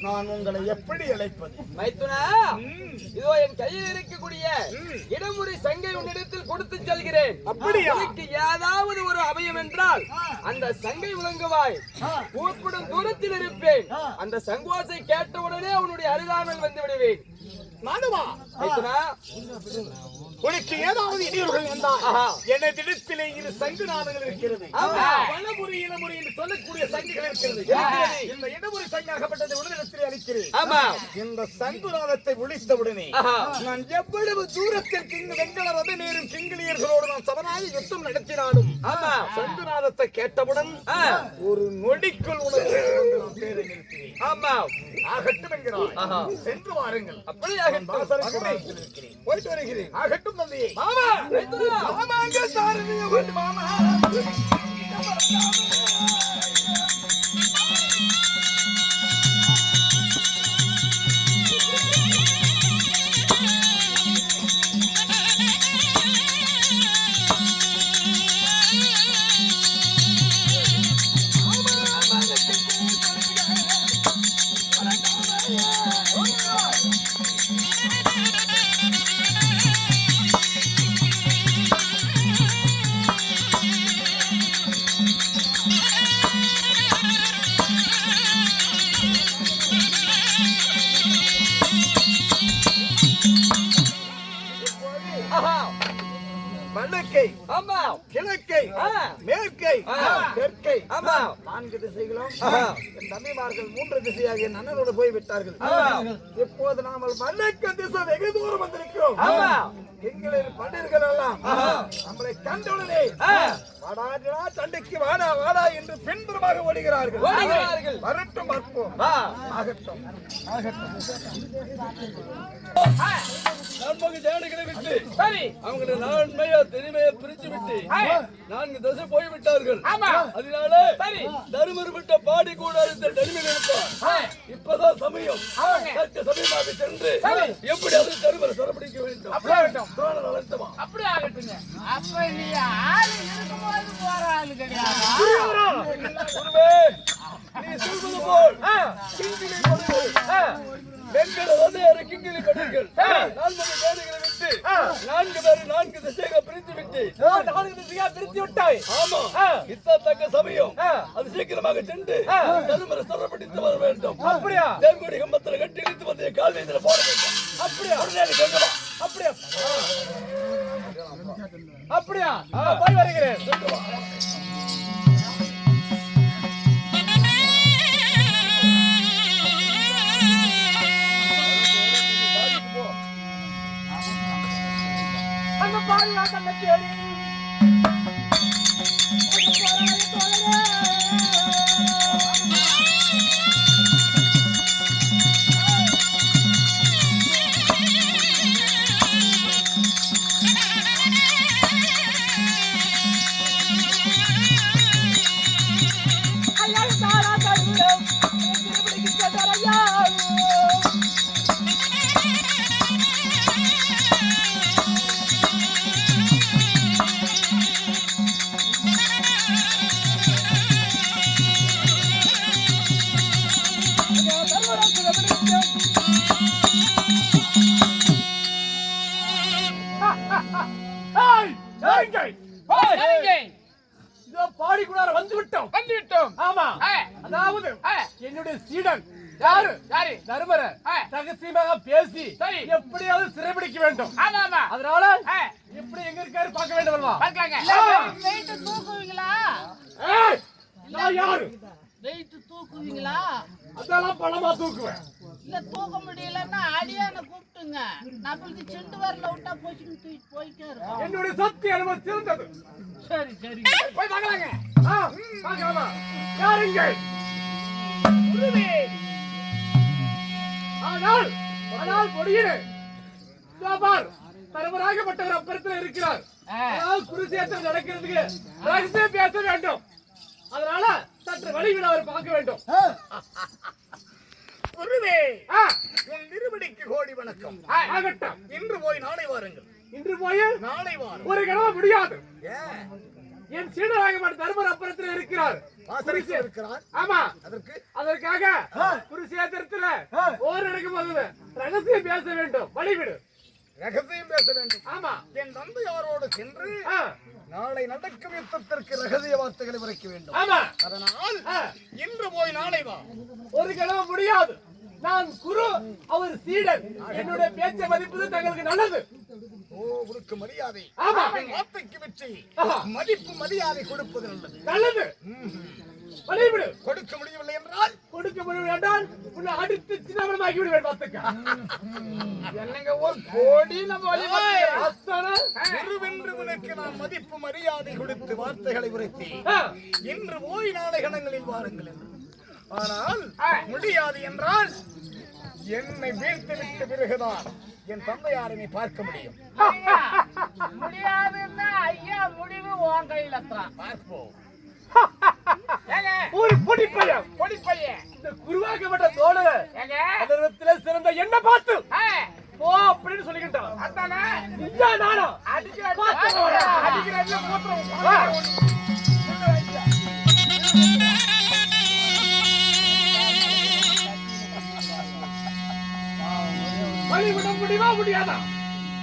நான் உங்களை எப்படி அழைப்பது? மைத்துனா, இதோ என் கையில் இருக்கக்கூடிய இடமுறை சங்கை உன்னிடத்தில் கொடுத்து செல்கிறேன். அப்படியா? ஏதாவது ஒரு அபயம் என்றால் அந்த சங்கை விளங்குவாய். கூப்பிடும் தூரத்தில் இருப்பேன். அந்த சங்கோசை கேட்டவுடனே உன்னுடைய அருகாமல் வந்து விடுவேன். நானுமா? மைத்துனா, உனக்கு ஏதாவது இடையூறுகள் வந்தால் எனதிடத்திலே இரு சங்கு நாதங்கள் இருக்கிறது. வனமுறை இனமுறை என்று சொல்லக்கூடிய சங்குகள் இருக்கிறது. இந்த இடமுறை சங்காகப்பட்டதை உடனிடத்திலே அளிக்கிறேன். இந்த சங்குநாதத்தை ஒழித்தவுடனே நான் எவ்வளவு தூரத்திற்கு இங்கு வெங்கல ரத நேரும் கிங்கிலியர்களோடு நான் சமனாகி யுத்தம் நடத்தினாலும் சங்குநாதத்தை கேட்டவுடன் ஒரு நொடிக்குள் உணர்வு பேரை நிறுத்தினேன். ஆகட்டும் என்கிறார். சென்று வாருங்கள். அப்படியாக போயிட்டு வருகிறேன். ஆகட்டும் தந்தையே. மாமா, மாமா அங்கே சாரதியை கொண்டு மாமா. வடக்கை, கிழக்கை, மேற்கை, தெற்கை, 4 திசைகளும் என் தம்பிமார்கள் 3 திசையாக என் அண்ணனோடு போய்விட்டார்கள். இப்போது நாம வடக்கு திசை வெகு தூரம் வந்திருக்கிறோம். எங்களின் பண்டிர்கள் எல்லாம் நம்மளை கண்டவுடனே வாடா சண்டைக்கு வாடா வாடா என்று பின்புறமாக ஓடுகிறார்கள். வரட்டும் பார்ப்போம். ஆகட்டும் நண்பக ஜானகளை விட்டு சரி அவங்களை நன்மையா திறமையா பிரிச்சு விட்டு 4 திசை போய்விட்டார்கள். அதனால சரி தருமர் விட்ட பாடி கூட தனிமையில் இருப்பார். இப்பதான் சமயம். சமயமாக சென்று எப்படி அது தருமர் சிறப்பிடிக்க வேண்டும். அப்படி ஆகட்டுங்க. அப்ப நீ ஆளு இருக்கும்போது போற ஆளு கிடையாது. நீ சொல்வது போல் கிங்கிலி படுகள் வெங்கட வந்து கிங்கிலி படுகள் 4 பேர்களை விட்டு 4 பேர் 4 திசையாக பிரித்து விட்டு 4 திசையாக பிரித்து விட்டாய். ஆமா, இத்தக்க சமயம் அது சீக்கிரமாக சென்று தருமரை சிறப்பிடித்து வர வேண்டும். அப்படியா? தேங்கோடி கம்பத்தில் கட்டி இழுத்து வந்து கால் வீதியில போட வேண்டும். அப்படியா? அப்படியா? அப்படியா? போய் வருகிறேன். அந்த பாருங்க அந்த கேடி பாடிக்குள்ளார வந்துவிட்டோம். ஆமா, அதாவது என்னுடைய சீடன் யாரு தருமர ரகசியமாக பேசி எப்படியாவது சிறைபிடிக்க வேண்டும். அதனால எப்படி எங்க இருக்காரு பார்க்க வேண்டும். தூக்குவீங்களா? யாரு வெயிட் தூக்குவீங்களா? அதெல்லாம் பணமா தூக்குவேன். இல்ல தூக்க முடியலன்னா அடியான கூப்பிட்டுங்க. நம்மளுக்கு செண்டு வரல விட்டா போச்சுன்னு தூக்கி போயிட்டாரு. என்னுடைய சக்தி அனுமதி சிறந்தது. சரி சரி போய் பார்க்கலாங்க. பார்க்கலாமா? யாருங்க? ஆனால் பொடியிரு தருமராகப்பட்டவர் அப்பறத்தில் இருக்கிறார். குருசேத்திரம் நடக்கிறதுக்கு ரகசியம் பேச வேண்டும். அதனால சற்று வழிவிட அவர் பார்க்க வேண்டும். குருவே, உன் நிறுவடிக்கு கோடி வணக்கம். ஆகட்டும், இன்று போய் நாளை வாருங்கள். இன்று போய் நாளை வாரும். ஒரு கனவு முடியாது. என் சீடராகப்பட்ட தர்மர் அப்புறத்தில் இருக்கிறார். இருக்கிறார். ஆமா, அதற்காக குருஷேத்திரத்துல போர் நடக்கும் போது ரகசியம் பேச வேண்டும். வழிவிடு. ரகசியம் பேச வேண்டும். ஆமா, என் தந்தை அவரோடு சென்று நாளை நடக்கும் யுத்தத்திற்கு ரகசிய வார்த்தைகளை உரைக்க வேண்டும். ஆமா, அதனால் இன்று போய் நாளை வா. ஒரு கிழமை முடியாது. நான் குரு, அவர் சீடன். என்னுடைய பேச்சை மதிப்பது தங்களுக்கு நல்லது. ஓ, உனக்கு மரியாதை. ஆமா, வார்த்தைக்கு வெற்றி, மதிப்பு மரியாதை கொடுப்பது நல்லது. நல்லது. வழிவிடு. கொடுக்க முடியவில்லை என்றால் கொடுக்க முடியவில்லை என்றால் உன்னை அடித்து சின்னவனமாக்கி விடுவேன். பார்த்துக்க. என்னங்க ஒரு கோடி நம்ம அத்தனை குருவென்று உனக்கு நான் மதிப்பு மரியாதை கொடுத்து வார்த்தைகளை உரைத்தேன். இன்று போய் நாளை கணங்களில் வாருங்கள் என்று. ஆனால் முடியாது என்றால் என்னை வீழ்த்து விட்ட பிறகுதான் என் தந்தையாரை பார்க்க முடியும். முடியாதுன்னா ஐயா முடிவு உன் கையில தான். பார்ப்போம். ஒரு பொடிப்பையன் இந்த குருவாக்கப்பட்ட தோழர் அதரத்திலே சிறந்த என்ன பார்த்து போ அப்படின்னு சொல்லிக்கிட்டான். அதானே இல்ல நானும் அடிக்கிற வழிவிட முடியுமா முடியாதா?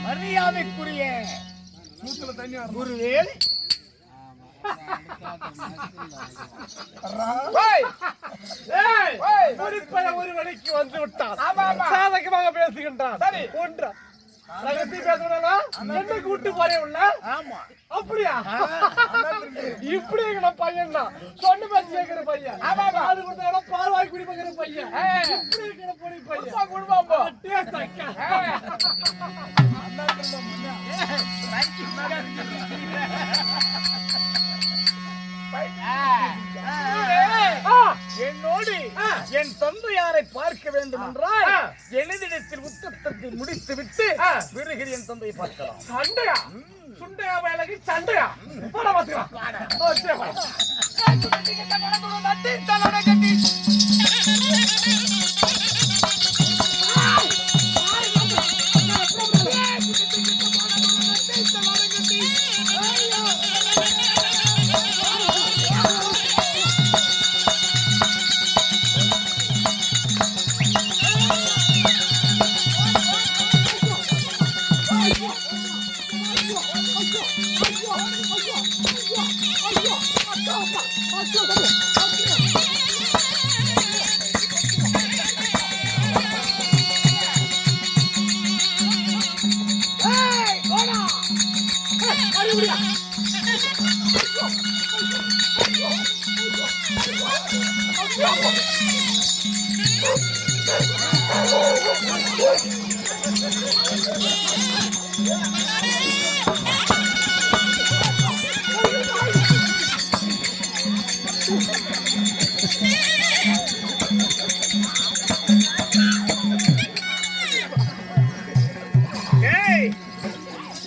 மரியாதைக்குரிய குருவே, ஒரு வழிக்கு வந்து விட்டான். சாதகமாக பேசுகின்றான். சரி, ஒன்றா ரகசியம் பேசுறா என்ன கூட்டு போறே உள்ள. ஆமா, அப்படியா? இப்படி இருக்கிற பையன் தான் சொன்ன பேச்சு கேட்கிற பையன். அது கொடுத்த பால்வாய் குடி பார்க்கிற பையன். இப்படி இருக்கிற பொடி பையன் குடும்பம் டேஸ்ட் அக்கா. என்னோடு என் தந்தையாரை பார்க்க வேண்டும் என்றால் எளிதிடத்தில் உத்தத்திற்கு முடித்து விட்டு விருகிற என் தந்தையை பார்க்கலாம். சண்டையா? சுண்டையா வேலைக்கு சண்டையா? போட பாத்துக்கலாம்.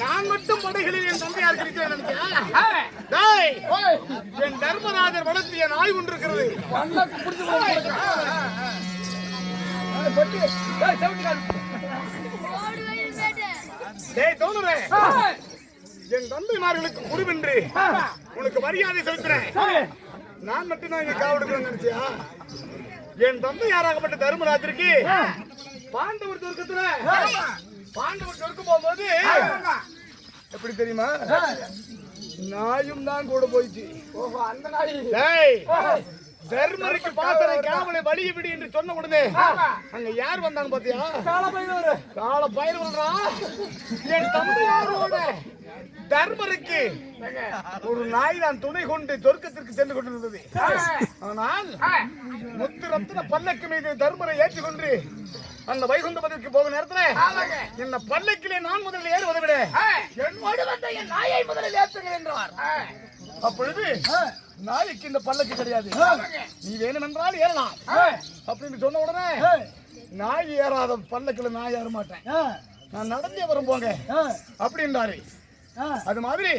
நான் மட்டும் படைகளில் என் தந்தையார் இருக்கிறேன். என் தர்மராஜர் வளர்த்திய நாய் ஒன்று இருக்கிறது. என் தந்தைமார்களுக்கு குருவென்று உனக்கு மரியாதை செலுத்துறேன். நான் மட்டும் தான் இங்க காவடுக்கிறேன் நினைச்சியா? என் தந்தையாராகப்பட்ட தர்மராஜருக்கு பாண்டவர் சொர்க்கத்துல பாண்டவர் சொர்க்கம் போகும்போது எப்படி தெரியுமா? நாயும் தான் கூட போயிடுச்சு. அந்த நாய் தர்மருக்கு பாத்திரை காவலை வழியை விடு என்று சொன்ன உடனே அங்க யார் வந்தாங்க பாத்தியா? கால பயிர்வா என் தந்தையாரோட தர்மருக்கு ஒரு நாய் தான் துணை கொண்டு சொர்க்கத்திற்கு சென்று கொண்டிருந்தது. ஆனால் முத்து ரத்தின பல்லக்கு மீது தர்மரை ஏற்றிக்கொண்டு அந்த வைகுண்டபதிக்கு போகும் நேரத்துல இந்த பல்லக்கிலே நான் முதலில் ஏறுவதை விட என்னோடு வந்த என் நாயை முதலில் ஏற்றுகிறேன் என்றார். அப்பொழுது நாய்க்கு இந்த பல்லக்கு கிடையாது, நீ வேணும் என்றால் ஏறலாம் அப்படின்னு சொன்ன உடனே நாய் ஏறாத பல்லக்குல நான் ஏற மாட்டேன், நான் நடந்தே வரும் போங்க அப்படின்றாரு. அது மாதிரி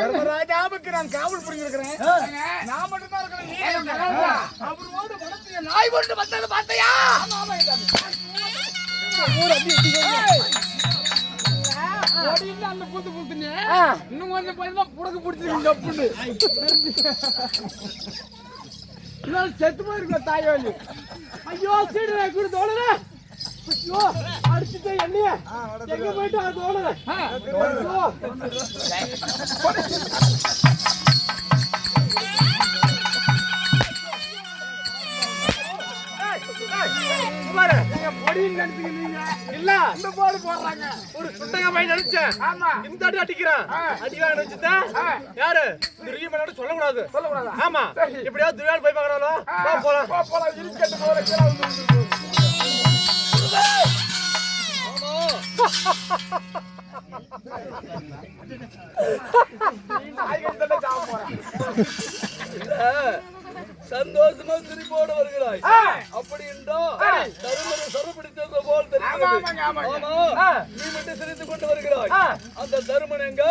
தர்மராஜாவுக்கு நான் காவல் புரிஞ்சிருக்கிறேன். நான் மட்டும்தான் இருக்கிறேன். அவரோடு வளர்த்திய நாய் கொண்டு வந்தது பார்த்தையா? பொடியில அந்த புத்து புத்துனே இன்னும் கொஞ்சம் போய் தான் புடக்கு பிடிச்சிருக்கு டப்புன்னு இன்னும் செத்து போயிருக்கோம் தாயோலி ஐயோ சீடு கூட தோணுற ஐயோ அடிச்சுட்டே என்னைய எங்க போயிட்டு அது தோணுற இல்ல இந்த போடு போடுறாங்க ஒரு சுட்டங்க பையன் நினைச்சேன் ஆமா இந்த அடி அடிக்கிறான் அடிவா நினைச்சுட்டா யாரு துரியமனோட சொல்லக்கூடாது ஆமா இப்படியா துரியால் போய் பார்க்கறானோ போலாம் இருக்கட்டு போல கீழ வந்து சந்தோஷமா சிரிப்போடு வருகிறாய் அப்படி என்றால் தருமரை சொரப்பிடித்தது போல் தெரிகிறது நீ மட்டும் சிரித்துக் கொண்டு வருகிறாய் அந்த தருமன் எங்க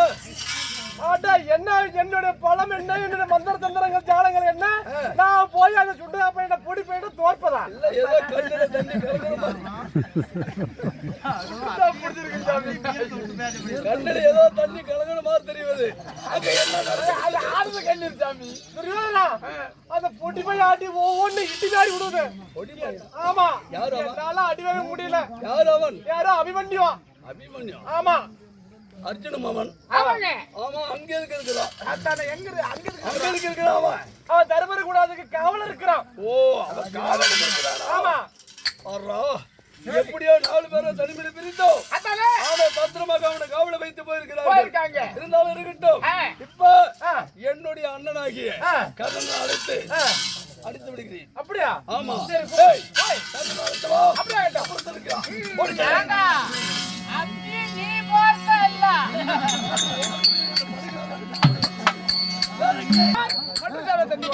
என்ன என்னுடைய பழம் என்ன என்னுடைய மந்திர தந்திரங்கள் ஜாலங்கள் என்ன நான் போய் அந்த சுண்டா பையனை பொடி போயிட்டு தோற்பதா இல்ல ஏதோ கண்ணில தண்ணி கலங்குற கண்ணில ஏதோ தண்ணி கலங்குற மாதிரி தெரியுது ஆடுது கண்ணீர் சாமி அந்த பொடி போய் ஆட்டி ஒவ்வொன்னு இட்டி ஆடி விடுது ஆமா யாரும் அடி வாங்க முடியல யார் அவன் யாரோ அபிமன்யுவா அபிமன்யு ஆமா அர்ஜுன மாமன் ஆமா அங்க இருக்கிறான் அங்க இருக்கிறான் அவன் தருமரு கூட அதுக்கு காவல இருக்கிறான் ஓ அவன் காவல இருக்கிறான் ஆமா அரா எப்படியோ 4 பேரை தனிமையில பிரித்தோம் அவனை பத்திரமாக அவனை காவல வைத்து போயிருக்காங்க இருந்தாலும் இருக்கட்டும் இப்ப என்னுடைய அண்ணனாகிய கண்ணனை அழைத்து அடித்து விடுகிறேன் அப்படியா ஆமா அப்படியே நீ போறதா இல்ல மட்டும் தண்ணி